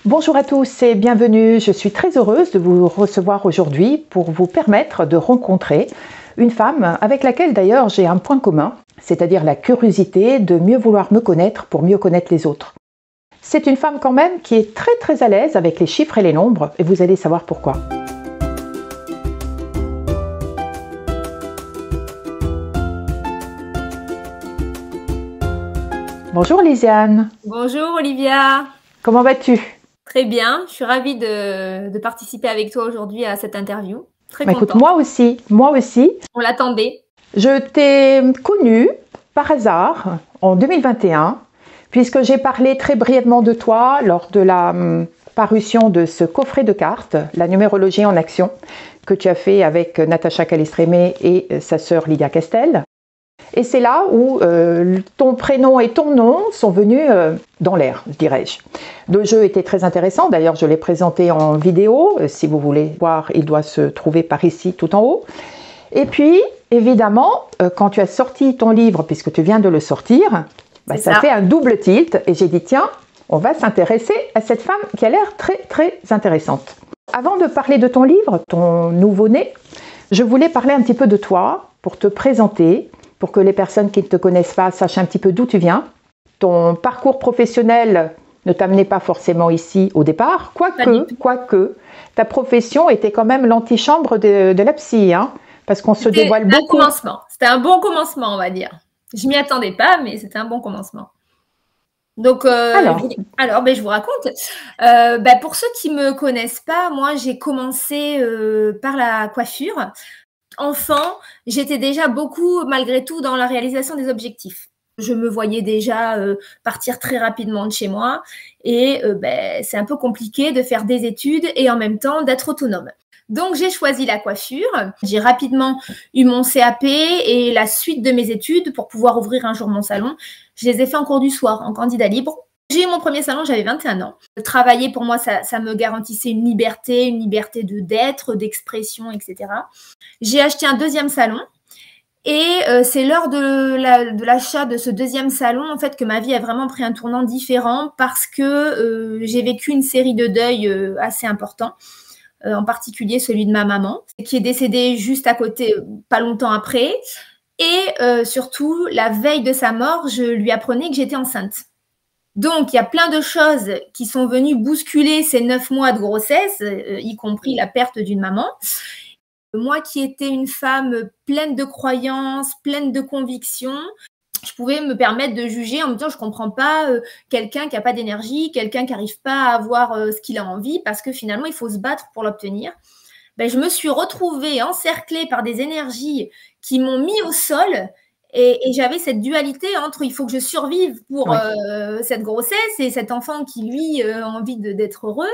Bonjour à tous et bienvenue. Je suis très heureuse de vous recevoir aujourd'hui pour vous permettre de rencontrer une femme avec laquelle d'ailleurs j'ai un point commun, c'est-à-dire la curiosité de mieux vouloir me connaître pour mieux connaître les autres. C'est une femme quand même qui est très à l'aise avec les chiffres et les nombres et vous allez savoir pourquoi. Bonjour Lisiane. Bonjour Olivia. Comment vas-tu? Très bien, je suis ravie de participer avec toi aujourd'hui à cette interview. Très Écoute, contente. moi aussi. On l'attendait. Je t'ai connue par hasard en 2021, puisque j'ai parlé très brièvement de toi lors de la parution de ce coffret de cartes, la numérologie en action, que tu as fait avec Natacha Calestrémé et sa sœur Lydia Castel. Et c'est là où ton prénom et ton nom sont venus dans l'air, dirais-je. Le jeu était très intéressant, d'ailleurs je l'ai présenté en vidéo. Si vous voulez voir, il doit se trouver par ici, tout en haut. Et puis, évidemment, quand tu as sorti ton livre, puisque tu viens de le sortir, ça fait un double tilt. Et j'ai dit, tiens, on va s'intéresser à cette femme qui a l'air très intéressante. Avant de parler de ton livre, ton nouveau-né, je voulais parler un petit peu de toi, pour te présenter, pour que les personnes qui ne te connaissent pas sachent un petit peu d'où tu viens. Ton parcours professionnel ne t'amenait pas forcément ici au départ, quoique ta profession était quand même l'antichambre de la psy, hein, parce qu'on se dévoile beaucoup. C'était un bon commencement, on va dire. Je m'y attendais pas, mais c'était un bon commencement. Donc, je vous raconte. Pour ceux qui me connaissent pas, moi, j'ai commencé par la coiffure. Enfant, j'étais déjà beaucoup, malgré tout, dans la réalisation des objectifs. Je me voyais déjà partir très rapidement de chez moi et c'est un peu compliqué de faire des études et en même temps d'être autonome. Donc, j'ai choisi la coiffure. J'ai rapidement eu mon CAP et la suite de mes études pour pouvoir ouvrir un jour mon salon. Je les ai fait en cours du soir, en candidat libre. J'ai eu mon premier salon, j'avais 21 ans. Travailler, pour moi, ça me garantissait une liberté d'être, d'expression, etc. J'ai acheté un deuxième salon et c'est lors de l'achat de ce deuxième salon, en fait, que ma vie a vraiment pris un tournant différent parce que j'ai vécu une série de deuils assez importants, en particulier celui de ma maman, qui est décédée juste à côté, pas longtemps après. Et surtout, la veille de sa mort, je lui apprenais que j'étais enceinte. Donc, il y a plein de choses qui sont venues bousculer ces 9 mois de grossesse, y compris la perte d'une maman. Moi qui étais une femme pleine de croyances, pleine de convictions, je pouvais me permettre de juger en me disant je ne comprends pas quelqu'un qui n'a pas d'énergie, quelqu'un qui n'arrive pas à avoir ce qu'il a envie parce que finalement, il faut se battre pour l'obtenir. Je me suis retrouvée encerclée par des énergies qui m'ont mis au sol. Et j'avais cette dualité entre il faut que je survive pour cette grossesse et cet enfant qui, lui, a envie d'être heureux.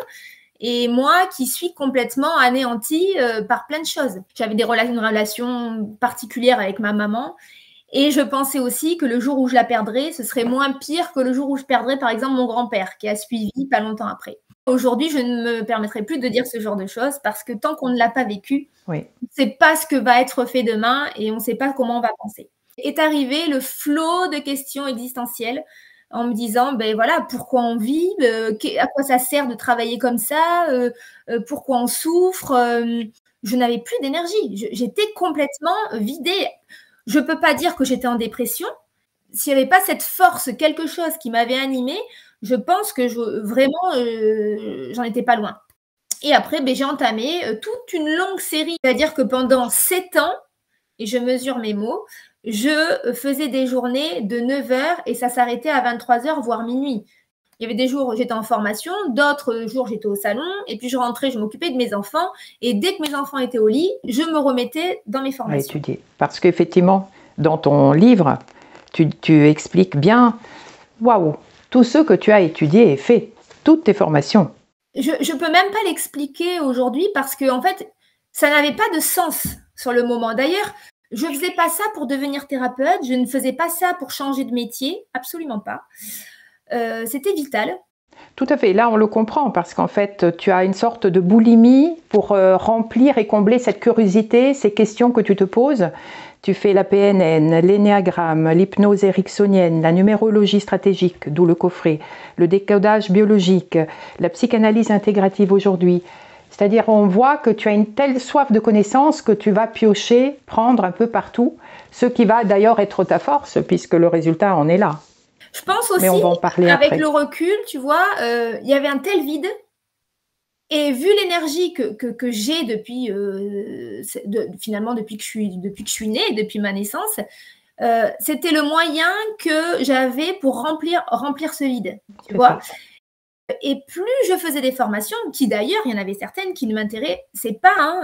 Et moi qui suis complètement anéantie par plein de choses. J'avais une relation particulière avec ma maman. Et je pensais aussi que le jour où je la perdrais, ce serait moins pire que le jour où je perdrais, par exemple, mon grand-père, qui a suivi pas longtemps après. Aujourd'hui, je ne me permettrai plus de dire ce genre de choses parce que tant qu'on ne l'a pas vécu, on ne sait pas ce que va être fait demain et on ne sait pas comment on va penser. Est arrivé le flot de questions existentielles en me disant, pourquoi on vit, à quoi ça sert de travailler comme ça, pourquoi on souffre. Je n'avais plus d'énergie. J'étais complètement vidée. Je ne peux pas dire que j'étais en dépression. S'il n'y avait pas cette force, quelque chose qui m'avait animée, je pense que j'en étais pas loin. Et après, j'ai entamé toute une longue série. C'est-à-dire que pendant 7 ans, et je mesure mes mots, je faisais des journées de 9 heures et ça s'arrêtait à 23 heures, voire minuit. Il y avait des jours où j'étais en formation, d'autres jours j'étais au salon, et puis je rentrais, je m'occupais de mes enfants, et dès que mes enfants étaient au lit, je me remettais dans mes formations. À étudier. Parce qu'effectivement, dans ton livre, tu expliques bien, waouh, tout ce que tu as étudié et fait, toutes tes formations. Je ne peux même pas l'expliquer aujourd'hui parce que, en fait, ça n'avait pas de sens sur le moment. D'ailleurs, je ne faisais pas ça pour devenir thérapeute, je ne faisais pas ça pour changer de métier, absolument pas. C'était vital. Tout à fait, là on le comprend parce qu'en fait tu as une sorte de boulimie pour remplir et combler cette curiosité, ces questions que tu te poses. Tu fais la PNN, l'énéagramme, l'hypnose ericksonienne, la numérologie stratégique, d'où le coffret, le décodage biologique, la psychanalyse intégrative aujourd'hui. C'est-à-dire on voit que tu as une telle soif de connaissances que tu vas piocher, prendre un peu partout, ce qui va d'ailleurs être ta force puisque le résultat en est là. Je pense aussi, on va en parler avec le recul, tu vois, il y avait un tel vide. Et vu l'énergie que j'ai depuis, finalement, depuis que je suis née, depuis ma naissance, c'était le moyen que j'avais pour remplir ce vide, tu vois. Et plus je faisais des formations, qui d'ailleurs, il y en avait certaines qui ne m'intéressaient pas, hein,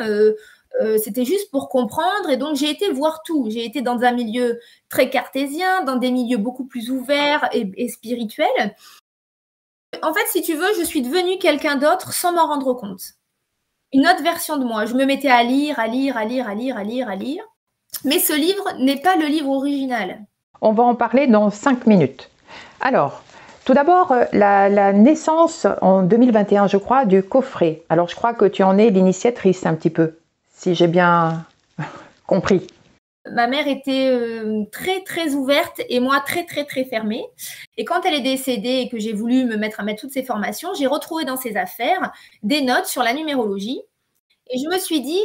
c'était juste pour comprendre. Et donc, j'ai été voir tout. J'ai été dans un milieu très cartésien, dans des milieux beaucoup plus ouverts et spirituels. En fait, si tu veux, je suis devenue quelqu'un d'autre sans m'en rendre compte. Une autre version de moi. Je me mettais à lire. Mais ce livre n'est pas le livre original. On va en parler dans 5 minutes. Alors, tout d'abord, la naissance en 2021, je crois, du coffret. Alors, je crois que tu en es l'initiatrice un petit peu, si j'ai bien compris. Ma mère était très, très ouverte et moi, très, très, très fermée. Et quand elle est décédée et que j'ai voulu me mettre à mettre toutes ces formations, j'ai retrouvé dans ses affaires des notes sur la numérologie. Et je me suis dit,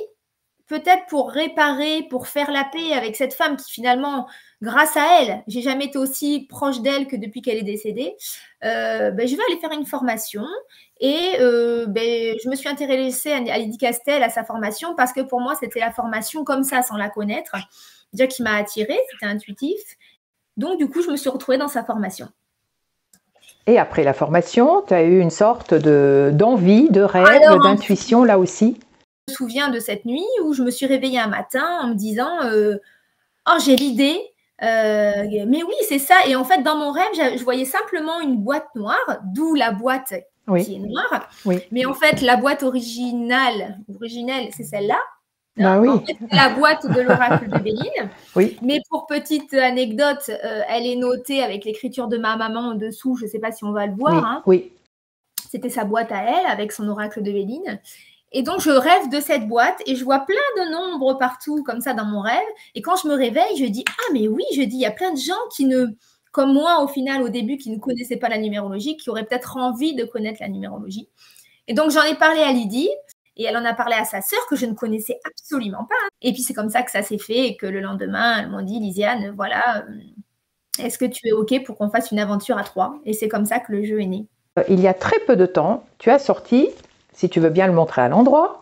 peut-être pour réparer, pour faire la paix avec cette femme qui finalement, grâce à elle, j'ai jamais été aussi proche d'elle que depuis qu'elle est décédée, je vais aller faire une formation. Et je me suis intéressée à Lydie Castel, à sa formation, parce que pour moi, c'était la formation comme ça, sans la connaître, déjà qui m'a attirée, c'était intuitif. Donc, du coup, je me suis retrouvée dans sa formation. Et après la formation, tu as eu une sorte d'envie, de rêve, d'intuition là aussi? Je me souviens de cette nuit où je me suis réveillée un matin en me disant oh, j'ai l'idée, mais oui, c'est ça. Et en fait, dans mon rêve, je voyais simplement une boîte noire, d'où la boîte qui est noire. Oui. Mais en fait, la boîte originelle, c'est celle-là. Bah oui. En fait, c'est la boîte de l'oracle de Béline. Oui. Mais pour petite anecdote, elle est notée avec l'écriture de ma maman en dessous. Je ne sais pas si on va le voir. Oui. Hein. Oui. C'était sa boîte à elle avec son oracle de Béline. Et donc, je rêve de cette boîte et je vois plein de nombres partout comme ça dans mon rêve. Et quand je me réveille, je dis « Ah, mais oui !» Je dis « Il y a plein de gens qui ne, comme moi au final, au début, qui ne connaissaient pas la numérologie, qui auraient peut-être envie de connaître la numérologie. » Et donc, j'en ai parlé à Lydie et elle en a parlé à sa sœur que je ne connaissais absolument pas. Et puis, c'est comme ça que ça s'est fait et que le lendemain, elles m'ont dit « Lysiane, voilà, est-ce que tu es OK pour qu'on fasse une aventure à 3 ?» Et c'est comme ça que le jeu est né. Il y a très peu de temps, tu as sorti, si tu veux bien le montrer à l'endroit,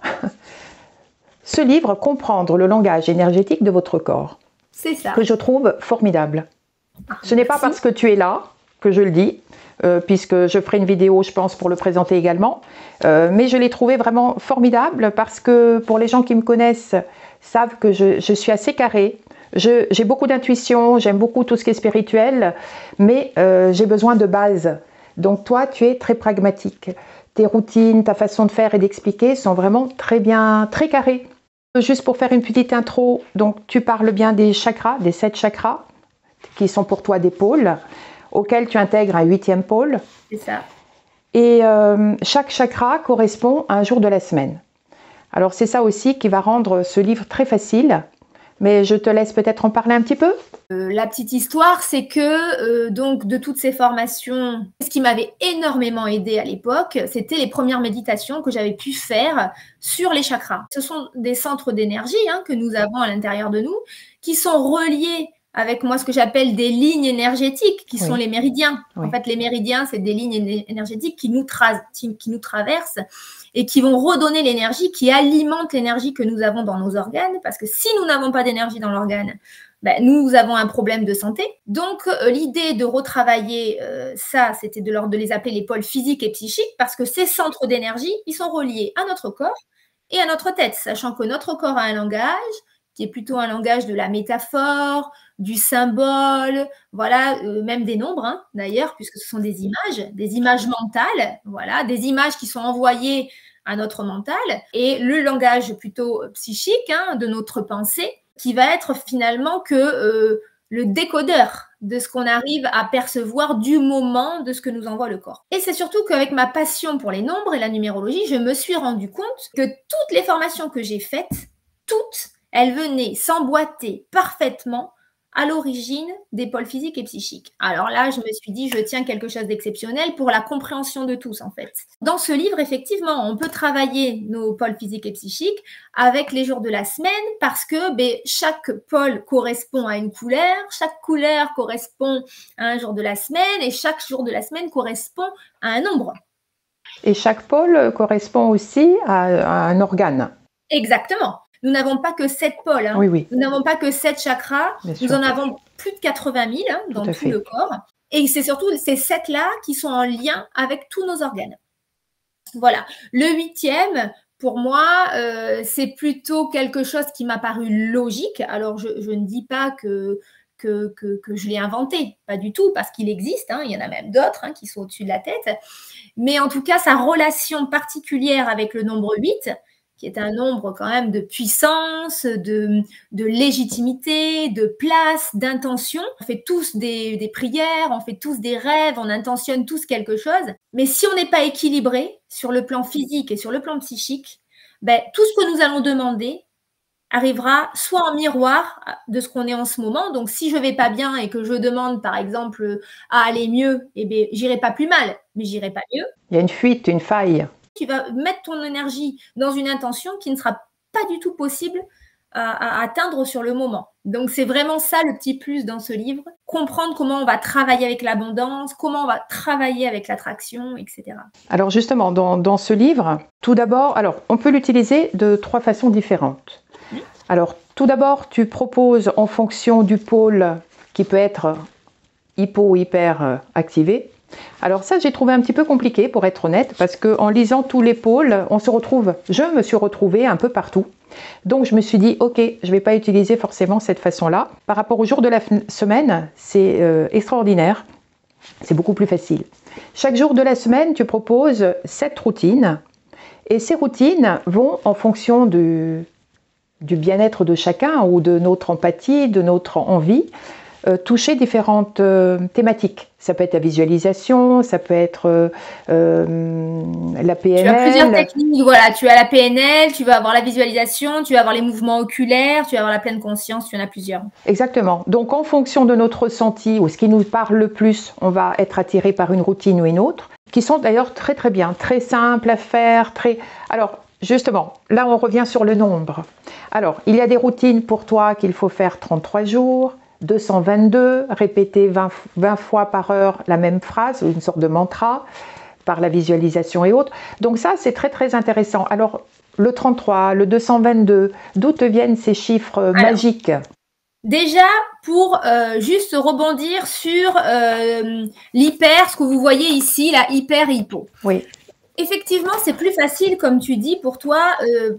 ce livre « Comprendre le langage énergétique de votre corps ». C'est ça. Que je trouve formidable. Ce n'est pas parce que tu es là que je le dis, puisque je ferai une vidéo, je pense, pour le présenter également. Mais je l'ai trouvé vraiment formidable parce que pour les gens qui me connaissent, savent que je suis assez carrée. J'ai beaucoup d'intuition, j'aime beaucoup tout ce qui est spirituel, mais j'ai besoin de base. Donc toi, tu es très pragmatique. Tes routines, ta façon de faire et d'expliquer sont vraiment très bien, très carrées. Juste pour faire une petite intro, donc tu parles bien des chakras, des 7 chakras, qui sont pour toi des pôles, auxquels tu intègres un 8e pôle. C'est ça. Et chaque chakra correspond à un jour de la semaine. Alors c'est ça aussi qui va rendre ce livre très facile. Mais je te laisse peut-être en parler un petit peu. La petite histoire, c'est que donc de toutes ces formations, ce qui m'avait énormément aidé à l'époque, c'était les premières méditations que j'avais pu faire sur les chakras. Ce sont des centres d'énergie que nous avons à l'intérieur de nous, qui sont reliés avec moi ce que j'appelle des lignes énergétiques, qui sont les méridiens. En fait, les méridiens, c'est des lignes énergétiques qui nous traversent et qui vont redonner l'énergie, qui alimente l'énergie que nous avons dans nos organes, parce que si nous n'avons pas d'énergie dans l'organe, nous avons un problème de santé. Donc, l'idée de retravailler ça, c'était de les appeler les pôles physiques et psychiques, parce que ces centres d'énergie, ils sont reliés à notre corps et à notre tête, sachant que notre corps a un langage qui est plutôt un langage de la métaphore, du symbole, voilà, même des nombres, d'ailleurs, puisque ce sont des images mentales, voilà, des images qui sont envoyées à notre mental, et le langage plutôt psychique de notre pensée, qui va être finalement que le décodeur de ce qu'on arrive à percevoir du moment de ce que nous envoie le corps. Et c'est surtout qu'avec ma passion pour les nombres et la numérologie, je me suis rendu compte que toutes les formations que j'ai faites, toutes, elles venaient s'emboîter parfaitement à l'origine des pôles physiques et psychiques. Alors là, je me suis dit, je tiens quelque chose d'exceptionnel pour la compréhension de tous, en fait. Dans ce livre, effectivement, on peut travailler nos pôles physiques et psychiques avec les jours de la semaine parce que chaque pôle correspond à une couleur, chaque couleur correspond à un jour de la semaine et chaque jour de la semaine correspond à un nombre. Et chaque pôle correspond aussi à un organe. Exactement. Nous n'avons pas que 7 pôles. Hein. Oui. Nous n'avons pas que 7 chakras. Nous en avons plus de 80 000 dans tout le corps. Et c'est surtout ces 7-là qui sont en lien avec tous nos organes. Voilà. Le 8e, pour moi, c'est plutôt quelque chose qui m'a paru logique. Alors, je ne dis pas que je l'ai inventé. Pas du tout, parce qu'il existe. Hein. Il y en a même d'autres qui sont au-dessus de la tête. Mais en tout cas, sa relation particulière avec le nombre 8, qui est un nombre quand même de puissance, de légitimité, de place, d'intention. On fait tous des prières, on fait tous des rêves, on intentionne tous quelque chose. Mais si on n'est pas équilibré sur le plan physique et sur le plan psychique, tout ce que nous allons demander arrivera soit en miroir de ce qu'on est en ce moment. Donc, si je vais pas bien et que je demande, par exemple, à aller mieux, j'irai pas plus mal, mais j'irai pas mieux. Il y a une fuite, une faille. Tu vas mettre ton énergie dans une intention qui ne sera pas du tout possible à atteindre sur le moment. Donc, c'est vraiment ça le petit plus dans ce livre. Comprendre comment on va travailler avec l'abondance, comment on va travailler avec l'attraction, etc. Alors justement, dans ce livre, tout d'abord, on peut l'utiliser de 3 façons différentes. Alors, tout d'abord, tu proposes en fonction du pôle qui peut être hypo ou hyper activé. Alors ça, j'ai trouvé un petit peu compliqué pour être honnête, parce qu'en lisant tous les pôles, je me suis retrouvée un peu partout. Donc je me suis dit, ok, je ne vais pas utiliser forcément cette façon-là. Par rapport au jour de la semaine, c'est extraordinaire, c'est beaucoup plus facile. Chaque jour de la semaine, tu proposes 7 routines, et ces routines vont en fonction du bien-être de chacun ou de notre empathie, de notre envie, toucher différentes thématiques. Ça peut être la visualisation, ça peut être la PNL. Tu as plusieurs techniques. Voilà, tu as la PNL, tu vas avoir la visualisation, tu vas avoir les mouvements oculaires, tu vas avoir la pleine conscience, tu en as plusieurs. Exactement. Donc, en fonction de notre ressenti ou ce qui nous parle le plus, on va être attiré par une routine ou une autre, qui sont d'ailleurs très très bien, très simples à faire. Alors, justement, là on revient sur le nombre. Alors, il y a des routines pour toi qu'il faut faire 33 jours, 222, répéter 20 fois par heure la même phrase, une sorte de mantra, par la visualisation et autres. Donc ça, c'est très très intéressant. Alors, le 33, le 222, d'où te viennent ces chiffres magiques? Déjà, pour juste rebondir sur l'hyper, ce que vous voyez ici, la hyper-hypo. Oui. Effectivement, c'est plus facile, comme tu dis, pour toi,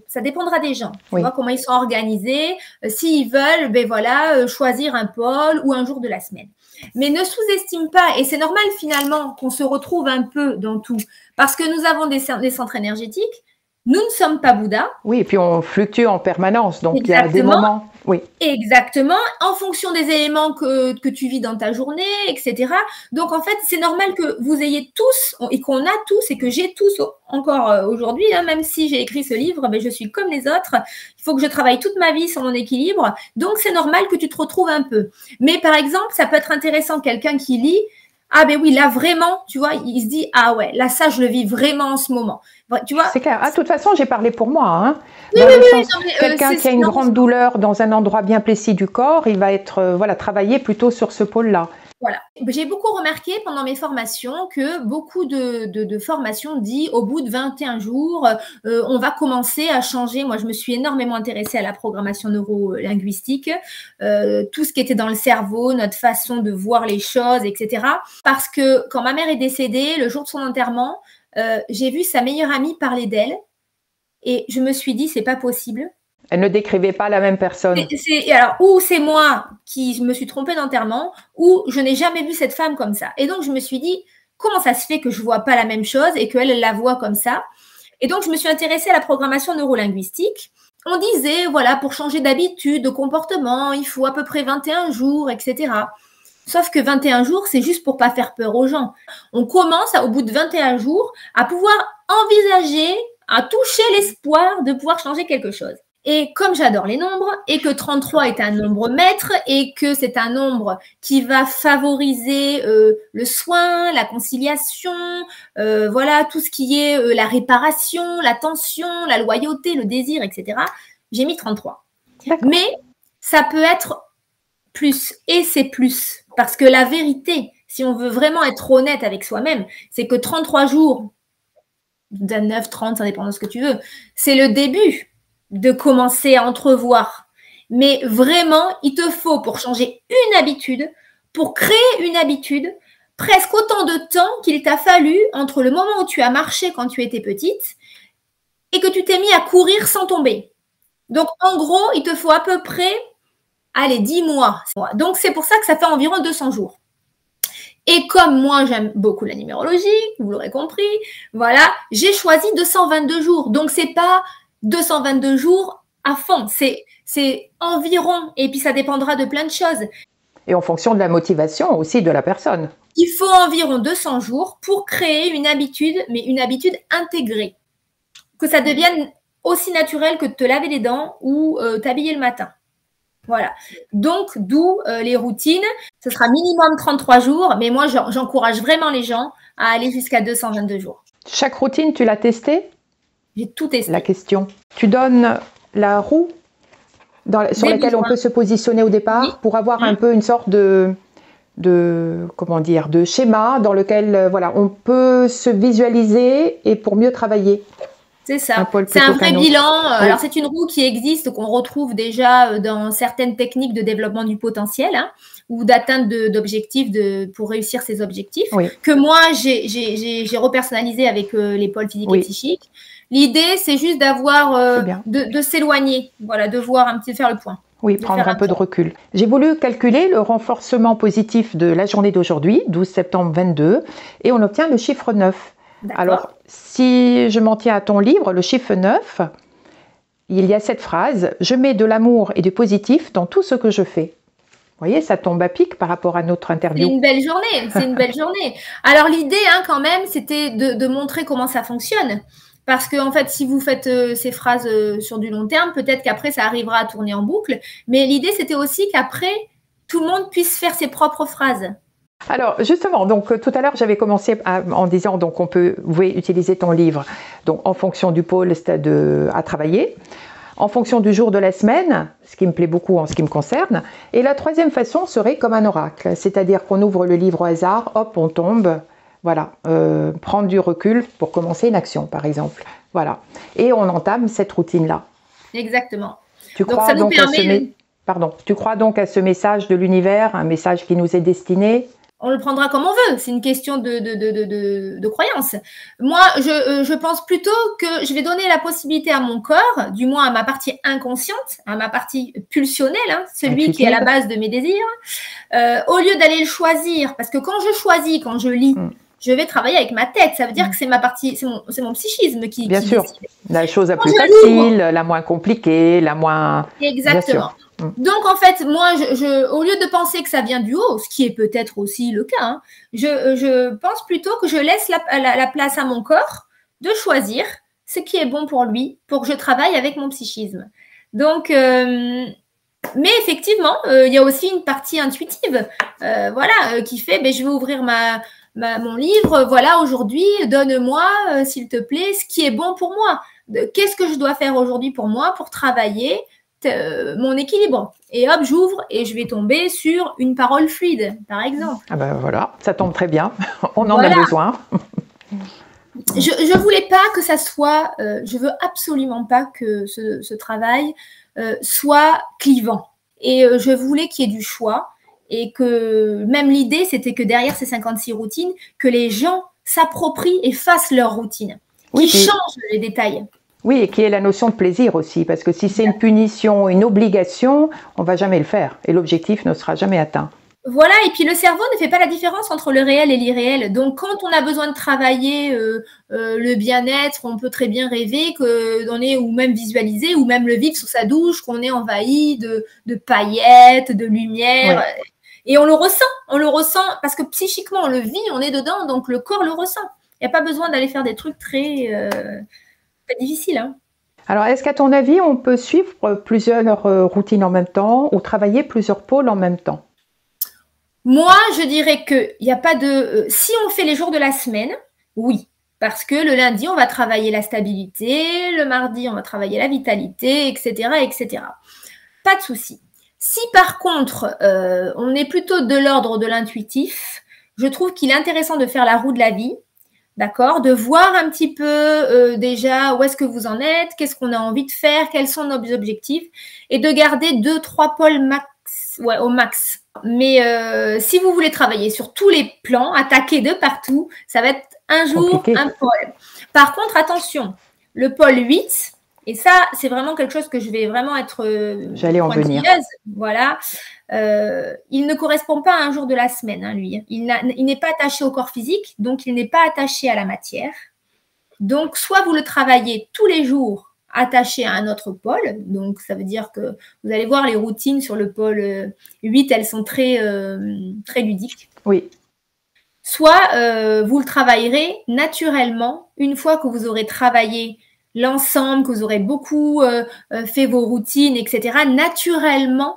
ça dépendra des gens. Tu vois comment ils sont organisés, s'ils veulent choisir un pôle ou un jour de la semaine. Mais ne sous-estime pas, et c'est normal finalement qu'on se retrouve un peu dans tout, parce que nous avons des centres énergétiques, nous ne sommes pas Bouddha. Oui, et puis on fluctue en permanence, donc il y a des moments… Oui. Exactement, en fonction des éléments que tu vis dans ta journée, etc. Donc, en fait, c'est normal que vous ayez tous, et qu'on a tous, et que j'ai tous encore aujourd'hui, même si j'ai écrit ce livre, je suis comme les autres. Il faut que je travaille toute ma vie sur mon équilibre. Donc, c'est normal que tu te retrouves un peu. Mais par exemple, ça peut être intéressant, quelqu'un qui lit, ah ben oui, là vraiment, tu vois, il se dit, ah ouais, là ça, je le vis vraiment en ce moment. Tu vois. C'est clair. Ah, de toute façon, j'ai parlé pour moi. Hein. Oui, quelqu'un qui a une grande douleur dans un endroit bien précis du corps, il va être travailler plutôt sur ce pôle-là. Voilà. J'ai beaucoup remarqué pendant mes formations que beaucoup de formations disent au bout de 21 jours, on va commencer à changer. Moi, je me suis énormément intéressée à la programmation neurolinguistique, tout ce qui était dans le cerveau, notre façon de voir les choses, etc. Parce que quand ma mère est décédée, le jour de son enterrement, j'ai vu sa meilleure amie parler d'elle et je me suis dit, c'est pas possible. Elle ne décrivait pas la même personne. Alors, ou c'est moi qui me suis trompée d'enterrement, ou je n'ai jamais vu cette femme comme ça. Et donc, je me suis dit, comment ça se fait que je ne vois pas la même chose et qu'elle la voit comme ça? Et donc, je me suis intéressée à la programmation neurolinguistique. on disait, voilà, pour changer d'habitude, de comportement, il faut à peu près 21 jours, etc. Sauf que 21 jours, c'est juste pour pas faire peur aux gens. On commence, au bout de 21 jours, à pouvoir envisager, à toucher l'espoir de pouvoir changer quelque chose. Et comme j'adore les nombres, et que 33 est un nombre maître, et que c'est un nombre qui va favoriser le soin, la conciliation, voilà, tout ce qui est la réparation, l'attention, la loyauté, le désir, etc., j'ai mis 33. Mais ça peut être plus, et c'est plus. Parce que la vérité, si on veut vraiment être honnête avec soi-même, c'est que 33 jours, 29, 30, ça dépend de ce que tu veux, c'est le début de commencer à entrevoir. Mais vraiment, il te faut, pour changer une habitude, pour créer une habitude, presque autant de temps qu'il t'a fallu entre le moment où tu as marché quand tu étais petite et que tu t'es mis à courir sans tomber. Donc, en gros, il te faut à peu près, allez, 10 mois. Donc, c'est pour ça que ça fait environ 200 jours. Et comme moi, j'aime beaucoup la numérologie, vous l'aurez compris, voilà, j'ai choisi 222 jours. Donc, c'est pas 222 jours à fond, c'est environ, et puis ça dépendra de plein de choses. Et en fonction de la motivation aussi de la personne. Il faut environ 200 jours pour créer une habitude, mais une habitude intégrée. Que ça devienne aussi naturel que de te laver les dents ou t'habiller le matin. Voilà. Donc, d'où les routines. Ce sera minimum 33 jours, mais moi, j'encourage vraiment les gens à aller jusqu'à 222 jours. Chaque routine, tu l'as testée? J'ai tout testé. La question. Tu donnes la roue sur laquelle on peut se positionner au départ pour avoir un peu une sorte de schéma dans lequel voilà, on peut se visualiser et pour mieux travailler. C'est ça. C'est un vrai bilan. Oui. Alors, c'est une roue qui existe, qu'on retrouve déjà dans certaines techniques de développement du potentiel ou d'atteinte d'objectifs pour réussir ses objectifs, que moi, j'ai repersonnalisé avec les pôles physiques et psychiques. L'idée, c'est juste d'avoir, de s'éloigner, voilà, de voir un petit, faire le point. Oui, prendre un peu de recul. J'ai voulu calculer le renforcement positif de la journée d'aujourd'hui, 12 septembre 22, et on obtient le chiffre 9. Alors, si je m'en tiens à ton livre, le chiffre 9, il y a cette phrase « Je mets de l'amour et du positif dans tout ce que je fais ». Vous voyez, ça tombe à pic par rapport à notre interview. C'est une belle journée, c'est une belle journée. Alors, l'idée, quand même, c'était de montrer comment ça fonctionne. Parce que, en fait, si vous faites ces phrases sur du long terme, peut-être qu'après, ça arrivera à tourner en boucle. Mais l'idée, c'était aussi qu'après, tout le monde puisse faire ses propres phrases. Alors justement, donc tout à l'heure j'avais commencé en disant donc vous pouvez utiliser ton livre donc en fonction du pôle à travailler, en fonction du jour de la semaine, ce qui me plaît beaucoup en ce qui me concerne, et la troisième façon serait comme un oracle, c'est-à-dire qu'on ouvre le livre au hasard, hop on tombe, voilà, prendre du recul pour commencer une action par exemple, voilà, et on entame cette routine-là. Exactement. Tu crois donc tu crois donc à ce message de l'univers, un message qui nous est destiné? On le prendra comme on veut, c'est une question de croyance. Moi, je pense plutôt que je vais donner la possibilité à mon corps, du moins à ma partie inconsciente, à ma partie pulsionnelle, celui qui est à la base de mes désirs, au lieu d'aller le choisir, parce que quand je choisis, quand je lis, je vais travailler avec ma tête. Ça veut dire que c'est ma partie, c'est mon psychisme qui Bien sûr, décide. La chose la plus facile, la moins compliquée, la moins... Exactement. Donc, en fait, moi, au lieu de penser que ça vient du haut, ce qui est peut-être aussi le cas, je pense plutôt que je laisse la place à mon corps de choisir ce qui est bon pour lui, pour que je travaille avec mon psychisme. Donc, mais effectivement, il y a aussi une partie intuitive, qui fait, je vais ouvrir mon livre, voilà, aujourd'hui, donne-moi, s'il te plaît, ce qui est bon pour moi. Qu'est-ce que je dois faire aujourd'hui pour moi, pour travailler mon équilibre. Et hop, j'ouvre et je vais tomber sur une parole fluide, par exemple. Ah ben voilà, ça tombe très bien. On en a besoin. Je voulais pas que ça soit, je veux absolument pas que ce travail soit clivant. Et je voulais qu'il y ait du choix et que même l'idée, c'était que derrière ces 56 routines, que les gens s'approprient et fassent leur routine, qu'ils changent les détails. Oui, et qui est la notion de plaisir aussi, parce que si c'est une punition, une obligation, on ne va jamais le faire, et l'objectif ne sera jamais atteint. Voilà, et puis le cerveau ne fait pas la différence entre le réel et l'irréel. Donc, quand on a besoin de travailler le bien-être, on peut très bien rêver qu'on est, ou même visualiser, ou même le vivre sous sa douche, qu'on est envahi de paillettes, de lumière. Oui. Et on le ressent parce que psychiquement, on le vit, on est dedans, donc le corps le ressent. Il n'y a pas besoin d'aller faire des trucs très difficiles. Hein. Alors, est-ce qu'à ton avis, on peut suivre plusieurs routines en même temps ou travailler plusieurs pôles en même temps? Moi, je dirais qu'il n'y a pas de... si on fait les jours de la semaine, oui. Parce que le lundi, on va travailler la stabilité, le mardi, on va travailler la vitalité, etc., etc. Pas de souci. Si par contre, on est plutôt de l'ordre de l'intuitif, je trouve qu'il est intéressant de faire la roue de la vie, d'accord, de voir un petit peu déjà où est-ce que vous en êtes, qu'est-ce qu'on a envie de faire, quels sont nos objectifs, et de garder 2-3 pôles max, ouais, au max. Mais si vous voulez travailler sur tous les plans, attaquer de partout, ça va être un jour, Compliqué. un pôle. Par contre, attention, le pôle 8, et ça, c'est vraiment quelque chose que je vais vraiment être J'allais en venir. Voilà. Il ne correspond pas à un jour de la semaine, hein, lui. Il n'est pas attaché au corps physique, donc il n'est pas attaché à la matière. Donc, soit vous le travaillez tous les jours attaché à un autre pôle, donc ça veut dire que vous allez voir les routines sur le pôle 8, elles sont très ludiques. Oui. Soit vous le travaillerez naturellement une fois que vous aurez travaillé l'ensemble, que vous aurez beaucoup fait vos routines, etc. Naturellement,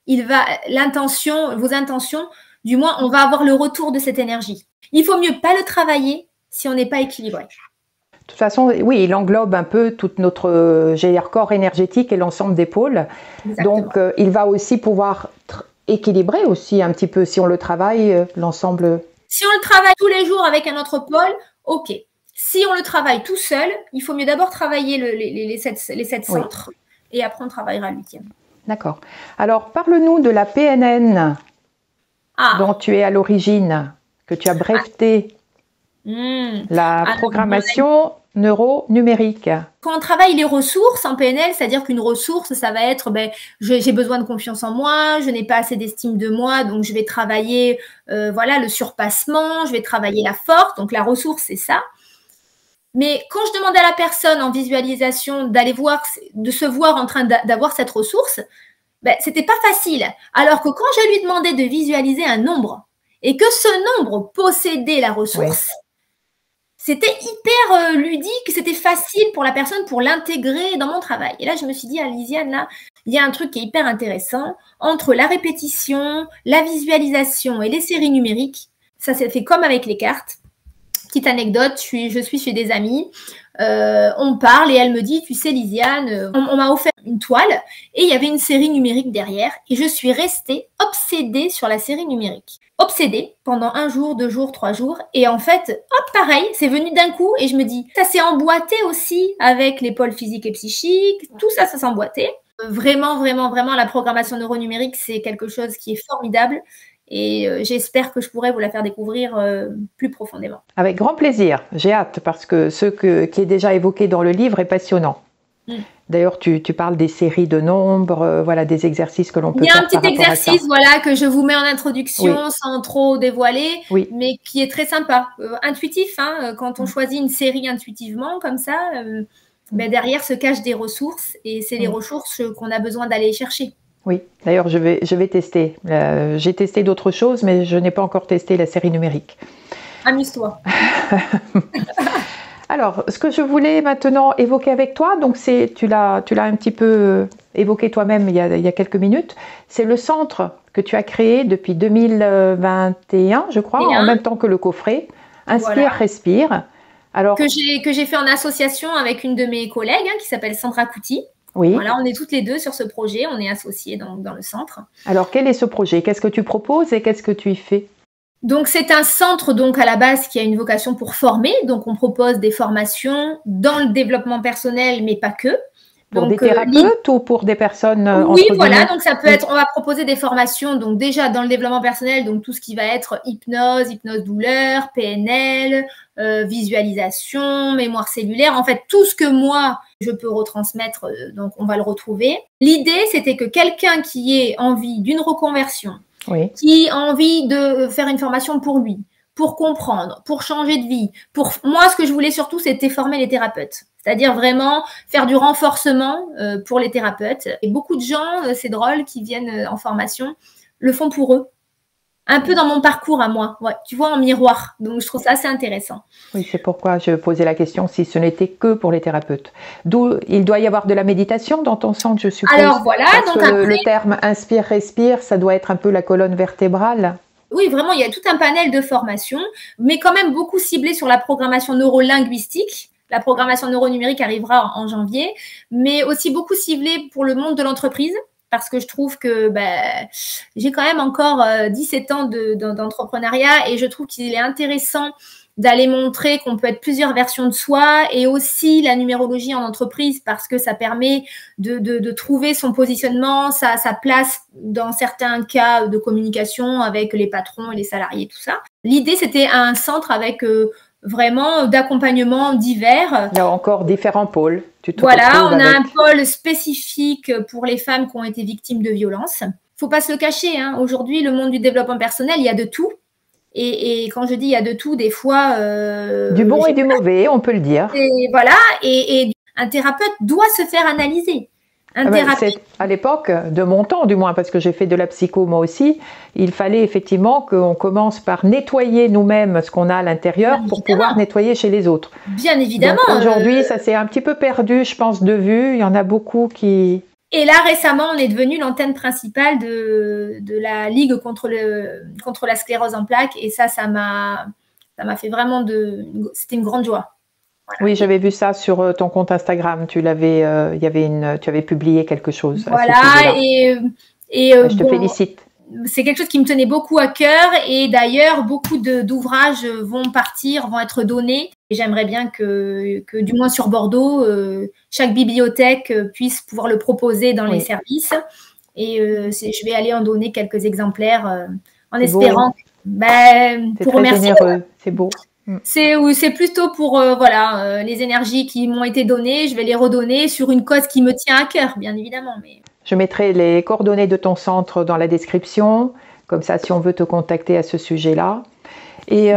vos intentions, du moins, on va avoir le retour de cette énergie. Il faut mieux pas le travailler si on n'est pas équilibré. De toute façon, oui, il englobe un peu tout notre corps énergétique et l'ensemble des pôles. Exactement. Donc, il va aussi pouvoir équilibrer aussi un petit peu si on le travaille, l'ensemble. Si on le travaille tous les jours avec un autre pôle, ok. Si on le travaille tout seul, il faut mieux d'abord travailler les 7 centres, oui. Et après on travaillera le 8e. D'accord. Alors, parle-nous de la PNN dont tu es à l'origine, que tu as brevetée. La programmation neuro-numérique. Quand on travaille les ressources en PNL, c'est-à-dire qu'une ressource, ça va être j'ai besoin de confiance en moi, je n'ai pas assez d'estime de moi, donc je vais travailler voilà, le surpassement, je vais travailler la force, donc la ressource, c'est ça. Mais quand je demandais à la personne en visualisation d'aller voir, de se voir en train d'avoir cette ressource, c'était pas facile. Alors que quand je lui demandais de visualiser un nombre et que ce nombre possédait la ressource, c'était hyper ludique, c'était facile pour la personne pour l'intégrer dans mon travail. Et là, je me suis dit, Lisiane, là, il y a un truc qui est hyper intéressant entre la répétition, la visualisation et les séries numériques. Ça s'est fait comme avec les cartes. Petite anecdote, je suis chez des amis, on parle et elle me dit, tu sais Lisiane, on m'a offert une toile et il y avait une série numérique derrière et je suis restée obsédée sur la série numérique. Obsédée pendant 1 jour, 2 jours, 3 jours et en fait, hop, pareil, c'est venu d'un coup et je me dis, ça s'est emboîté aussi avec les pôles physiques et psychiques, tout ça, ça s'est emboîté. Vraiment, vraiment, vraiment, la programmation neuronumérique, c'est quelque chose qui est formidable. Et j'espère que je pourrai vous la faire découvrir plus profondément. Avec grand plaisir, j'ai hâte parce que ce qui est déjà évoqué dans le livre est passionnant. D'ailleurs, tu parles des séries de nombres, voilà, des exercices que l'on peut faire. Il y a un petit exercice voilà, que je vous mets en introduction sans trop dévoiler, mais qui est très sympa, intuitif. Hein, quand on choisit une série intuitivement comme ça, derrière se cachent des ressources et c'est les ressources qu'on a besoin d'aller chercher. Oui, d'ailleurs, je vais tester. J'ai testé d'autres choses, mais je n'ai pas encore testé la série numérique. Amuse-toi. Alors, ce que je voulais maintenant évoquer avec toi, donc tu l'as un petit peu évoqué toi-même il y a quelques minutes, c'est le centre que tu as créé depuis 2021, je crois, en même temps que le coffret. Inspire, respire. Alors, que j'ai fait en association avec une de mes collègues qui s'appelle Sandra Couty. Oui. Voilà, on est toutes les deux sur ce projet, on est associés dans le centre. Alors, quel est ce projet? Qu'est-ce que tu proposes et qu'est-ce que tu y fais? Donc, c'est un centre donc à la base qui a une vocation pour former. Donc, on propose des formations dans le développement personnel, mais pas que. Pour des thérapeutes ou pour des personnes Oui, voilà, donc ça peut être, on va proposer des formations, donc déjà dans le développement personnel, donc tout ce qui va être hypnose douleur, PNL, visualisation, mémoire cellulaire, en fait tout ce que moi je peux retransmettre, donc on va le retrouver. L'idée c'était que quelqu'un qui ait envie d'une reconversion qui a envie de faire une formation pour lui, pour comprendre, pour changer de vie. Moi, ce que je voulais surtout, c'était former les thérapeutes. C'est-à-dire vraiment faire du renforcement pour les thérapeutes. Et beaucoup de gens, c'est drôle, qui viennent en formation, le font pour eux. Un peu dans mon parcours à moi, ouais, tu vois, en miroir. Donc, je trouve ça assez intéressant. Oui, c'est pourquoi je posais la question si ce n'était que pour les thérapeutes. D'où il doit y avoir de la méditation dans ton centre, je suppose. Alors, voilà. Parce que le terme inspire-respire, ça doit être un peu la colonne vertébrale. Oui, vraiment, il y a tout un panel de formations, mais quand même beaucoup ciblé sur la programmation neurolinguistique. La programmation neuronumérique arrivera en janvier, mais aussi beaucoup ciblé pour le monde de l'entreprise. Parce que je trouve que j'ai quand même encore 17 ans d'entrepreneuriat et je trouve qu'il est intéressant d'aller montrer qu'on peut être plusieurs versions de soi et aussi la numérologie en entreprise parce que ça permet de trouver son positionnement, sa place dans certains cas de communication avec les patrons et les salariés, tout ça. L'idée, c'était un centre avec vraiment d'accompagnement divers. Il y a encore différents pôles. Voilà, on a un pôle spécifique pour les femmes qui ont été victimes de violences. Faut pas se le cacher, hein. Aujourd'hui, le monde du développement personnel, il y a de tout. Et quand je dis il y a de tout, des fois… du bon et du mauvais, on peut le dire. Et voilà, et un thérapeute doit se faire analyser. À l'époque, de mon temps du moins, parce que j'ai fait de la psycho moi aussi, il fallait effectivement qu'on commence par nettoyer nous-mêmes ce qu'on a à l'intérieur pour pouvoir nettoyer chez les autres. Bien évidemment. Aujourd'hui, ça s'est un petit peu perdu, je pense, de vue. Il y en a beaucoup qui… Et là, récemment, on est devenu l'antenne principale de la Ligue contre la sclérose en plaques. Et ça m'a fait vraiment c'était une grande joie. Voilà. Oui, j'avais vu ça sur ton compte Instagram. Tu avais publié quelque chose. Voilà, je te félicite. C'est quelque chose qui me tenait beaucoup à cœur et d'ailleurs, beaucoup d'ouvrages vont être donnés. Et j'aimerais bien que, du moins sur Bordeaux, chaque bibliothèque puisse pouvoir le proposer dans les services. Et je vais aller en donner quelques exemplaires en espérant. Pour remercier. C'est beau. C'est plutôt pour les énergies qui m'ont été données, je vais les redonner sur une cause qui me tient à cœur, bien évidemment. Mais… Je mettrai les coordonnées de ton centre dans la description, comme ça si on veut te contacter à ce sujet-là. Et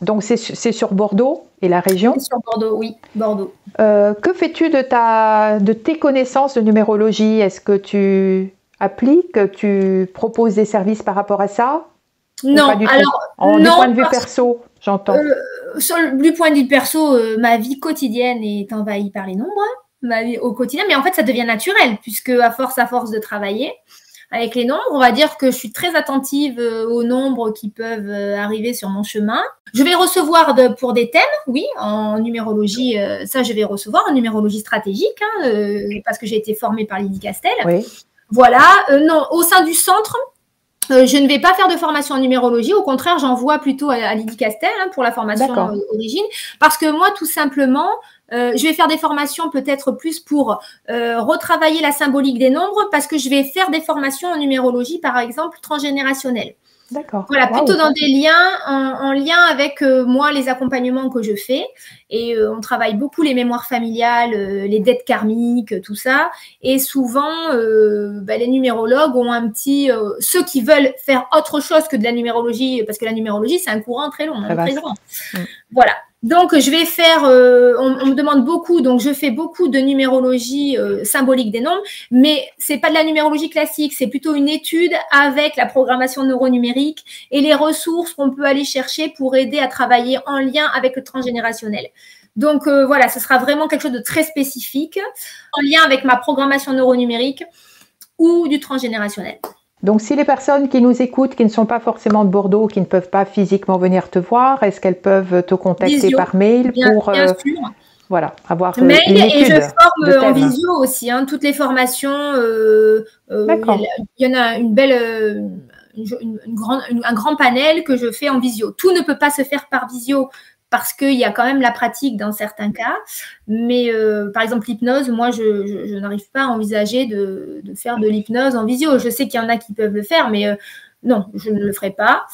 donc c'est sur Bordeaux et la région? C'est sur Bordeaux, oui, Bordeaux. Que fais-tu de tes connaissances de numérologie? Est-ce que tu appliques, tu proposes des services par rapport à ça? Non, du point de vue perso, j'entends. Du point de vue perso, ma vie quotidienne est envahie par les nombres, ma vie au quotidien, mais en fait, ça devient naturel, puisque à force de travailler avec les nombres, on va dire que je suis très attentive aux nombres qui peuvent arriver sur mon chemin. Je vais recevoir pour des thèmes, oui, en numérologie, ça je vais recevoir en numérologie stratégique, parce que j'ai été formée par Lydie Castel. Oui. Voilà, non, au sein du centre, je ne vais pas faire de formation en numérologie. Au contraire, j'envoie plutôt à Lydie Castel pour la formation origine. Parce que moi, tout simplement, je vais faire des formations peut-être plus pour retravailler la symbolique des nombres parce que je vais faire des formations en numérologie, par exemple, transgénérationnelle. D'accord. Voilà, plutôt dans des liens, en lien avec moi, les accompagnements que je fais. Et on travaille beaucoup les mémoires familiales, les dettes karmiques, tout ça. Et souvent, les numérologues ont un petit… ceux qui veulent faire autre chose que de la numérologie, parce que la numérologie, c'est un courant très long, très grand. Voilà. Donc, je vais faire… on me demande beaucoup, donc je fais beaucoup de numérologie symbolique des nombres, mais c'est pas de la numérologie classique, c'est plutôt une étude avec la programmation neuronumérique et les ressources qu'on peut aller chercher pour aider à travailler en lien avec le transgénérationnel. Donc, voilà, ce sera vraiment quelque chose de très spécifique en lien avec ma programmation neuronumérique ou du transgénérationnel. Donc, si les personnes qui nous écoutent, qui ne sont pas forcément de Bordeaux, qui ne peuvent pas physiquement venir te voir, est-ce qu'elles peuvent te contacter par mail pour bien sûr. Voilà, avoir mail une étude et je forme en visio aussi. Toutes les formations, il y en a une belle, un grand panel que je fais en visio. Tout ne peut pas se faire par visio parce qu'il y a quand même la pratique dans certains cas. Mais par exemple, l'hypnose, moi, je n'arrive pas à envisager de faire de l'hypnose en visio. Je sais qu'il y en a qui peuvent le faire, mais non, je ne le ferai pas.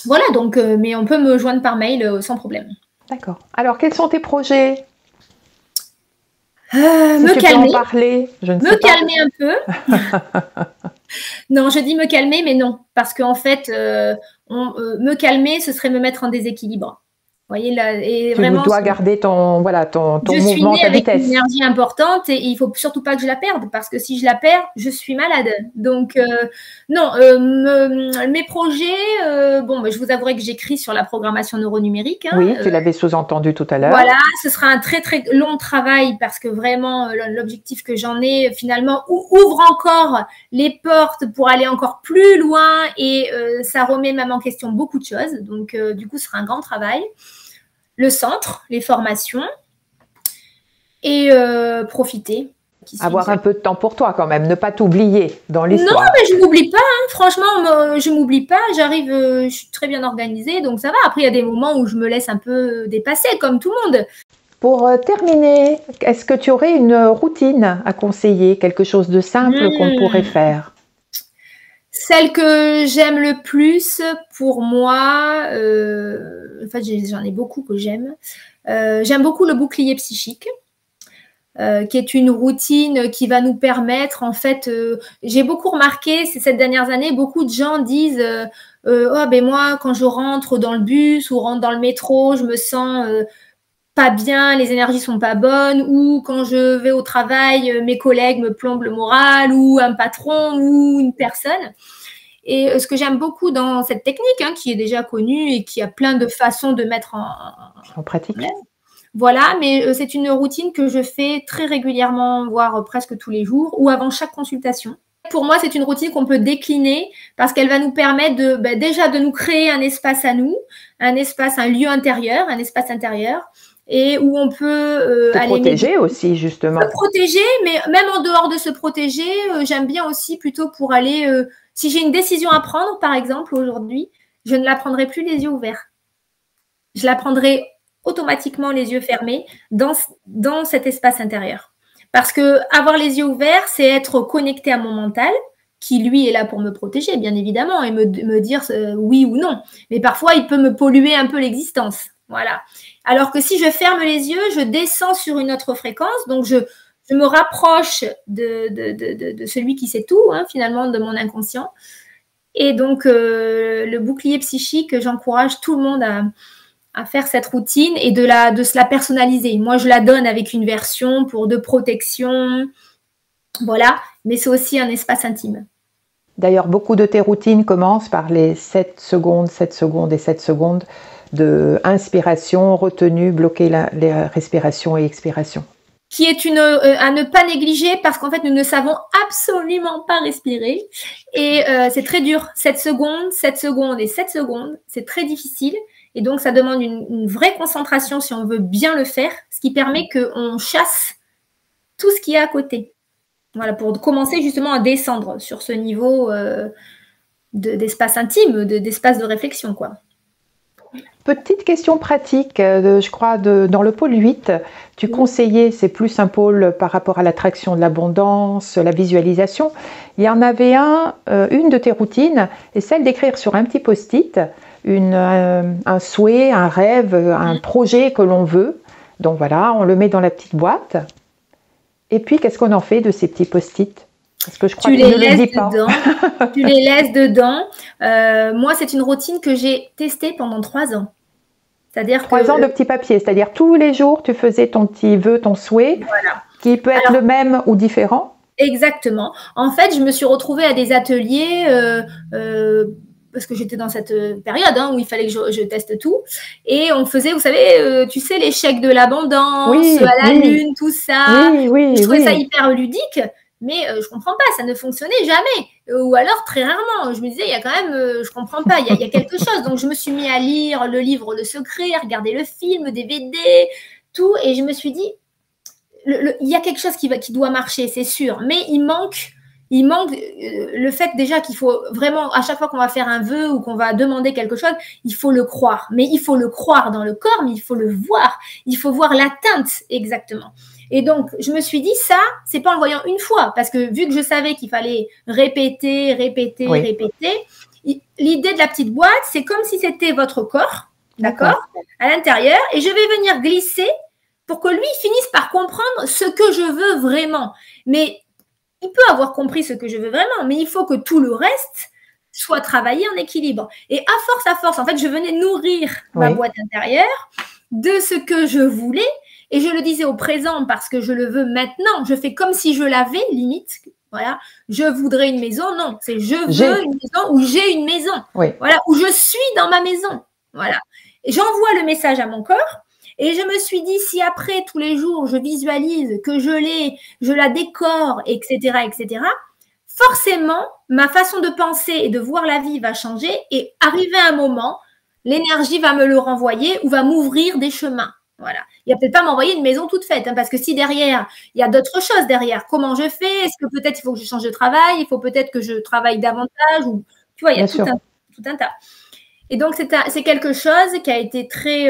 Voilà, donc, mais on peut me joindre par mail sans problème. D'accord. Alors, quels sont tes projets ? Me calmer. Calmer un peu. Non, je dis me calmer, mais non. Parce qu'en fait, me calmer, ce serait me mettre en déséquilibre. Vous voyez, là, et tu vraiment, dois garder ton je suis mouvement, née ta avec vitesse. une énergie importante et il faut surtout pas que je la perde parce que si je la perds, je suis malade. Donc non, mes projets, bon, je vous avouerai que j'écris sur la programmation neuronumérique. Hein, oui, tu l'avais sous-entendu tout à l'heure. Voilà, ce sera un très très long travail parce que vraiment l'objectif que j'en ai finalement ouvre encore les portes pour aller encore plus loin et ça remet même en question beaucoup de choses. Donc du coup, ce sera un grand travail. Le centre, les formations et profiter. Avoir un peu de temps pour toi quand même, ne pas t'oublier dans l'histoire. Non, mais je m'oublie pas, hein. Franchement, je m'oublie pas, j'arrive, je suis très bien organisée, donc ça va. Après, il y a des moments où je me laisse un peu dépasser, comme tout le monde. Pour terminer, est-ce que tu aurais une routine à conseiller, quelque chose de simple qu'on pourrait faire? Celle que j'aime le plus pour moi, en fait j'en ai beaucoup que j'aime. J'aime beaucoup le bouclier psychique, qui est une routine qui va nous permettre, en fait, j'ai beaucoup remarqué ces dernières années, beaucoup de gens disent oh ben moi quand je rentre dans le bus ou rentre dans le métro, je me sens pas bien, les énergies sont pas bonnes, ou quand je vais au travail, mes collègues me plombent le moral, ou un patron, ou une personne. Et ce que j'aime beaucoup dans cette technique, hein, qui est déjà connue et qui a plein de façons de mettre en pratique. Voilà, mais c'est une routine que je fais très régulièrement, voire presque tous les jours, ou avant chaque consultation. Pour moi, c'est une routine qu'on peut décliner parce qu'elle va nous permettre déjà de nous créer un espace à nous, un lieu intérieur, un espace intérieur, et où on peut aller protéger aussi, justement. Se protéger, mais même en dehors de se protéger, j'aime bien aussi plutôt pour aller, si j'ai une décision à prendre, par exemple, aujourd'hui, je ne la prendrai plus les yeux ouverts. Je la prendrai automatiquement les yeux fermés dans cet espace intérieur. Parce que avoir les yeux ouverts, c'est être connecté à mon mental, qui lui est là pour me protéger, bien évidemment, et me dire oui ou non. Mais parfois, il peut me polluer un peu l'existence. Voilà. Alors que si je ferme les yeux, je descends sur une autre fréquence, donc je me rapproche de celui qui sait tout, hein, finalement, de mon inconscient. Et donc, le bouclier psychique, j'encourage tout le monde à faire cette routine et de se la personnaliser. Moi, je la donne avec une version de protection, voilà, mais c'est aussi un espace intime. D'ailleurs, beaucoup de tes routines commencent par les 7 secondes, 7 secondes et 7 secondes de inspiration, retenue, bloquer les respirations et expirations. Qui est à ne pas négliger parce qu'en fait, nous ne savons absolument pas respirer. Et c'est très dur. 7 secondes, 7 secondes et 7 secondes, c'est très difficile. Et donc, ça demande une vraie concentration si on veut bien le faire, ce qui permet qu'on chasse tout ce qui est à côté. Voilà, pour commencer justement à descendre sur ce niveau d'espace intime, d'espace de réflexion, quoi. Petite question pratique, je crois, dans le pôle 8, tu conseillais, c'est plus un pôle par rapport à l'attraction de l'abondance, la visualisation. Il y en avait une de tes routines, et celle d'écrire sur un petit post-it un souhait, un rêve, un projet que l'on veut. Donc voilà, on le met dans la petite boîte. Et puis, qu'est-ce qu'on en fait de ces petits post-it? Parce que je crois que tu ne le dis pas. Tu les laisses dedans. Moi, c'est une routine que j'ai testée pendant 3 ans. C'est-à-dire 3 ans de petit papier, c'est-à-dire tous les jours, tu faisais ton petit vœu, ton souhait, voilà, qui peut être le même ou différent. Exactement. En fait, je me suis retrouvée à des ateliers parce que j'étais dans cette période où il fallait que je teste tout. Et on faisait, vous savez, tu sais, les chèques de l'abondance, à la lune, tout ça. Je trouvais ça hyper ludique. Mais je comprends pas, ça ne fonctionnait jamais. Ou alors très rarement. Je me disais, il y a quand même, je comprends pas, il y a quelque chose. Donc je me suis mis à lire le livre Le Secret, à regarder le film, DVD, tout. Et je me suis dit, il y a quelque chose qui doit marcher, c'est sûr. Mais il manque le fait déjà qu'il faut vraiment, à chaque fois qu'on va faire un vœu ou qu'on va demander quelque chose, il faut le croire. Mais il faut le croire dans le corps, mais il faut le voir. Il faut voir l'atteinte exactement. Et donc, je me suis dit, ça, c'est pas en le voyant une fois, parce que vu que je savais qu'il fallait répéter, l'idée de la petite boîte, c'est comme si c'était votre corps, d'accord, à l'intérieur, et je vais venir glisser pour que lui finisse par comprendre ce que je veux vraiment. Mais il peut avoir compris ce que je veux vraiment, mais il faut que tout le reste soit travaillé en équilibre. Et à force, en fait, je venais nourrir ma boîte intérieure de ce que je voulais, et je le disais au présent parce que je le veux maintenant. Je fais comme si je l'avais, limite. Voilà, je voudrais une maison. Non, c'est je veux une maison ou j'ai une maison. Voilà, où je suis dans ma maison. Voilà. Et j'envoie le message à mon corps. Et je me suis dit, si après, tous les jours, je visualise que je l'ai, je la décore, etc., forcément, ma façon de penser et de voir la vie va changer. Et arrivé à un moment, l'énergie va me le renvoyer ou va m'ouvrir des chemins. Voilà. Il ne va peut-être pas m'envoyer une maison toute faite, hein, parce que si derrière, il y a d'autres choses derrière, comment je fais? Est-ce que peut-être il faut que je change de travail? Il faut peut-être que je travaille davantage? Ou, tu vois, il y a tout un tas. Et donc, c'est quelque chose qui a été très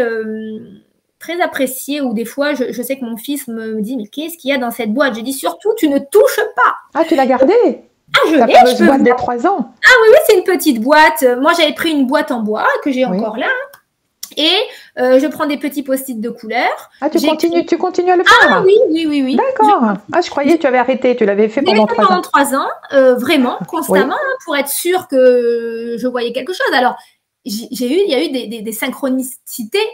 apprécié, où des fois, je sais que mon fils me dit, mais qu'est-ce qu'il y a dans cette boîte? Je dis, surtout, tu ne touches pas. Ah, tu l'as gardée? Ah, je l'ai. Je boîte des 3 ans. Ah oui, c'est une petite boîte. Moi, j'avais pris une boîte en bois que j'ai encore là. Et je prends des petits post-it de couleur. Ah, tu continues à le faire? Ah oui. D'accord. Je croyais que tu avais arrêté. Tu l'avais fait pendant 3 ans. Pendant 3 ans, vraiment, constamment, pour être sûre que je voyais quelque chose. Alors, il y a eu des synchronicités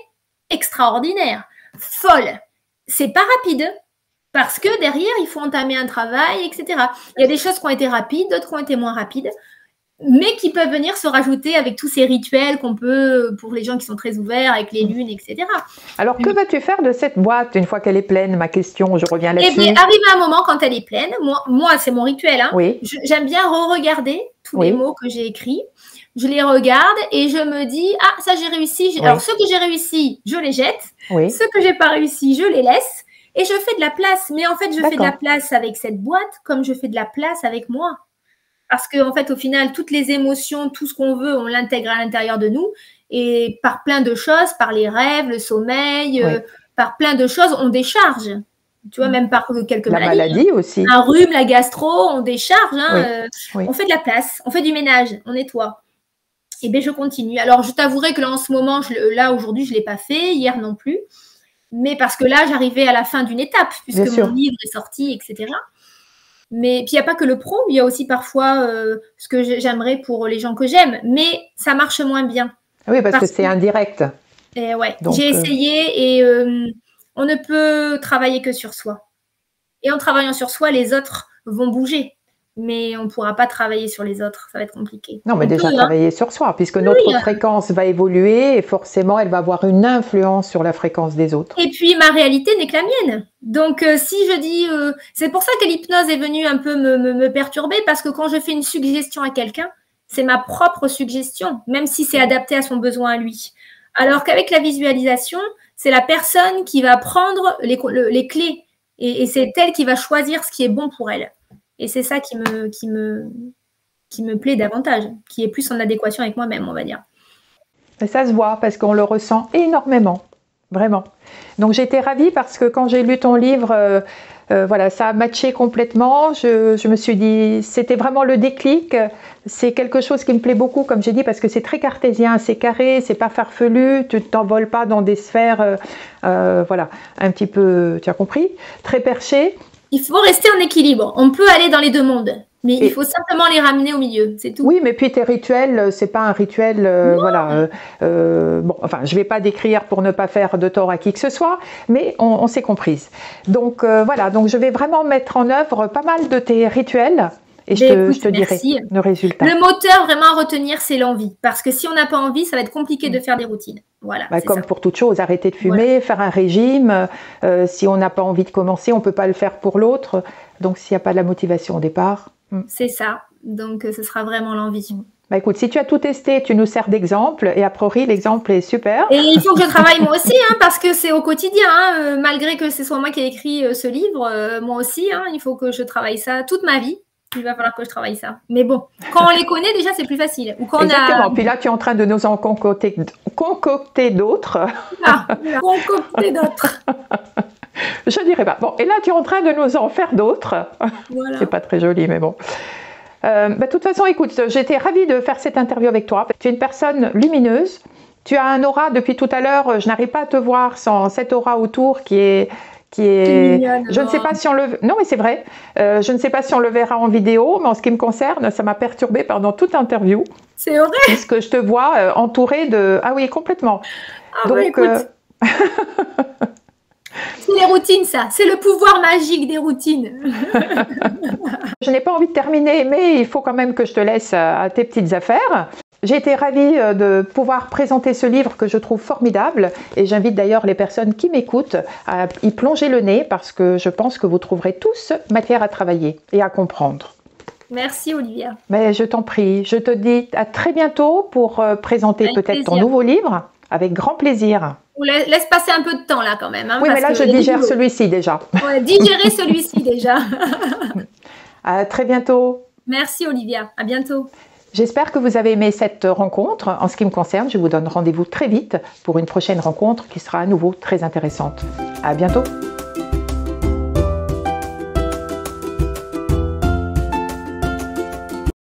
extraordinaires, folles. C'est pas rapide, parce que derrière, il faut entamer un travail, etc. Il y a des choses qui ont été rapides, d'autres qui ont été moins rapides, mais qui peuvent venir se rajouter avec tous ces rituels qu'on peut, pour les gens qui sont très ouverts, avec les lunes, etc. Alors, que vas-tu faire de cette boîte une fois qu'elle est pleine? Ma question, je reviens là-dessus. Eh bien, arrive un moment quand elle est pleine, moi c'est mon rituel, hein. J'aime bien re-regarder tous les mots que j'ai écrits. Je les regarde et je me dis, ah, ça j'ai réussi. Alors, ceux que j'ai réussi, je les jette. Ceux que j'ai pas réussi, je les laisse. Et je fais de la place. Mais en fait, je fais de la place avec cette boîte comme je fais de la place avec moi. Parce qu'en fait, au final, toutes les émotions, tout ce qu'on veut, on l'intègre à l'intérieur de nous. Et par plein de choses, par les rêves, le sommeil, par plein de choses, on décharge. Tu vois, même par quelques maladies. La maladie aussi. Un rhume, la gastro, on décharge. Hein, on fait de la place, on fait du ménage, on nettoie. Et bien, je continue. Alors, je t'avouerai que là, en ce moment, là, aujourd'hui, je ne l'ai pas fait, hier non plus. Mais parce que là, j'arrivais à la fin d'une étape, puisque mon livre est sorti, etc. Mais puis, il n'y a pas que le pro, il y a aussi parfois ce que j'aimerais pour les gens que j'aime. Mais ça marche moins bien. Oui, parce que c'est indirect. J'ai essayé et on ne peut travailler que sur soi. Et en travaillant sur soi, les autres vont bouger. Mais on ne pourra pas travailler sur les autres, ça va être compliqué. Non, mais déjà travailler sur soi, puisque notre fréquence va évoluer et forcément, elle va avoir une influence sur la fréquence des autres. Et puis, ma réalité n'est que la mienne. Donc, si je dis... c'est pour ça que l'hypnose est venue un peu me perturber, parce que quand je fais une suggestion à quelqu'un, c'est ma propre suggestion, même si c'est adapté à son besoin à lui. Alors qu'avec la visualisation, c'est la personne qui va prendre les clés et c'est elle qui va choisir ce qui est bon pour elle. Et c'est ça qui me plaît davantage, qui est plus en adéquation avec moi-même, on va dire. Et ça se voit parce qu'on le ressent énormément, vraiment. Donc j'étais ravie parce que quand j'ai lu ton livre, voilà, ça a matché complètement. Je me suis dit, c'était vraiment le déclic. C'est quelque chose qui me plaît beaucoup, comme j'ai dit, parce que c'est très cartésien, c'est carré, c'est pas farfelu, tu ne t'envoles pas dans des sphères, voilà, un petit peu, tu as compris, très perché. Il faut rester en équilibre. On peut aller dans les deux mondes, mais il faut simplement les ramener au milieu, c'est tout. Oui, mais puis tes rituels, c'est pas un rituel, voilà. Bon, enfin, je vais pas décrire pour ne pas faire de tort à qui que ce soit, mais on s'est comprise. Donc voilà, donc je vais vraiment mettre en œuvre pas mal de tes rituels. Et je te dirai le résultat. Le moteur vraiment à retenir, c'est l'envie. Parce que si on n'a pas envie, ça va être compliqué de faire des routines. Voilà, comme pour toute chose, arrêter de fumer, faire un régime. Si on n'a pas envie de commencer, on ne peut pas le faire pour l'autre. Donc, s'il n'y a pas de la motivation au départ. C'est ça. Donc, ce sera vraiment l'envie. Écoute, si tu as tout testé, tu nous sers d'exemple. Et a priori, l'exemple est super. Et il faut que je travaille moi aussi, hein, parce que c'est au quotidien. Hein, malgré que ce soit moi qui ai écrit ce livre, moi aussi, hein, il faut que je travaille ça toute ma vie. Il va falloir que je travaille ça. Mais bon, quand on les connaît, déjà, c'est plus facile. Ou quand exactement. Puis là, tu es en train de nous en concocter d'autres. Ah, concocter d'autres. Je dirais pas. Bon, et là, tu es en train de nous en faire d'autres. Voilà. C'est pas très joli, mais bon. De toute façon, écoute, j'étais ravie de faire cette interview avec toi. Tu es une personne lumineuse. Tu as un aura depuis tout à l'heure. Je n'arrive pas à te voir sans cette aura autour qui est qui est... Je ne sais pas si on le... Non, mais c'est vrai. Je ne sais pas si on le verra en vidéo, mais en ce qui me concerne, ça m'a perturbée pendant toute l'interview. C'est vrai. Puisque je te vois entourée de... Ah oui, complètement. Ah donc, écoute. C'est les routines, ça. C'est le pouvoir magique des routines. Je n'ai pas envie de terminer, mais il faut quand même que je te laisse à tes petites affaires. J'ai été ravie de pouvoir présenter ce livre que je trouve formidable et j'invite d'ailleurs les personnes qui m'écoutent à y plonger le nez parce que je pense que vous trouverez tous matière à travailler et à comprendre. Merci Olivia. Mais je t'en prie, je te dis à très bientôt pour présenter peut-être ton nouveau livre avec grand plaisir. Laisse passer un peu de temps là quand même. Hein, oui, mais là je digère celui-ci déjà. Ouais, digérer celui-ci déjà. À très bientôt. Merci Olivia, à bientôt. J'espère que vous avez aimé cette rencontre. En ce qui me concerne, je vous donne rendez-vous très vite pour une prochaine rencontre qui sera à nouveau très intéressante. À bientôt.